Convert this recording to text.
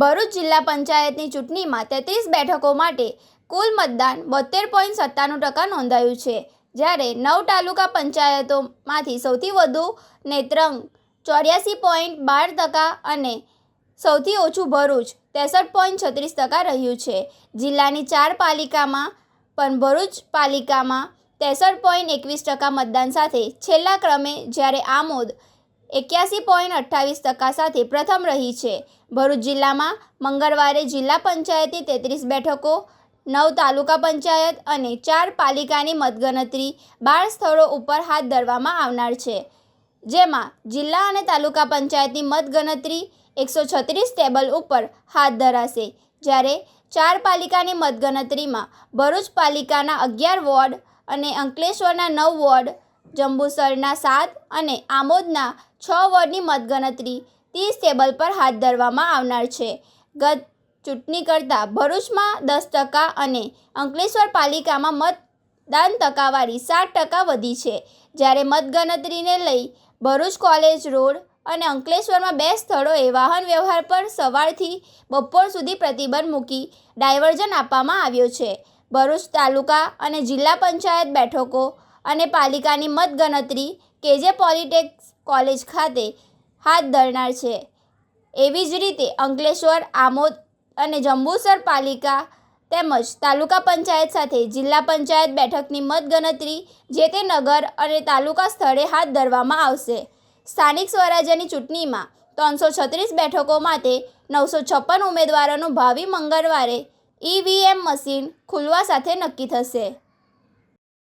ભરૂચ જિલ્લા પંચાયતની ચૂંટણીમાં 33 બેઠકો માટે કુલ મતદાન 72.97% નોંધાયું છે, જ્યારે 9 તાલુકા પંચાયતોમાંથી સૌથી વધુ નેત્રંગ 84.12% અને સૌથી ઓછું ભરૂચ 63.36% રહ્યું છે. જિલ્લાની 4 પાલિકામાં પણ ભરૂચ પાલિકામાં 63.21% મતદાન સાથે છેલ્લા ક્રમે, જ્યારે આમોદ 81.28% સાથે પ્રથમ રહી છે. ભરૂચ જિલ્લામાં મંગળવારે જિલ્લા પંચાયતની 33 બેઠકો, 9 તાલુકા પંચાયત અને 4 પાલિકાની મતગણતરી 12 સ્થળો ઉપર હાથ ધરવામાં આવનાર છે, જેમાં જિલ્લા અને તાલુકા પંચાયતની મતગણતરી 136 ટેબલ ઉપર હાથ ધરાશે, જ્યારે 4 પાલિકાની મતગણતરીમાં ભરૂચ પાલિકાના 11 વોર્ડ અને અંકલેશ્વરના 9 વોર્ડ, જંબુસરના 7 અને આમોદના 6 વોર્ડની મતગણતરી 30 ટેબલ પર હાથ ધરવામાં આવનાર છે. ગત ચૂંટણી કરતાં ભરૂચમાં 10% અને અંકલેશ્વર પાલિકામાં મતદાન ટકાવારી 7% વધી છે, જ્યારે મતગણતરીને લઈ ભરૂચ કોલેજ રોડ અને અંકલેશ્વરમાં 2 સ્થળોએ વાહન વ્યવહાર પર સવારથી બપોર સુધી પ્રતિબંધ મૂકી ડાયવર્ઝન આપવામાં આવ્યો છે. ભરૂચ તાલુકા અને જિલ્લા પંચાયત બેઠકો અને પાલિકાની મતગણતરી કેજે પોલિટેક્નિક કોલેજ ખાતે હાથ ધરનાર છે. એવી જ રીતે અંકલેશ્વર, આમોદ અને જંબુસર પાલિકા તેમજ તાલુકા પંચાયત સાથે જિલ્લા પંચાયત બેઠકની મતગણતરી જે તે નગર અને તાલુકા સ્થળે હાથ ધરવામાં આવશે. સ્થાનિક સ્વરાજ્યની ચૂંટણીમાં 336 બેઠકો માટે 956 ઉમેદવારોનું ભાવિ મંગળવારે ઈવીએમ મશીન ખુલવા સાથે નક્કી થશે.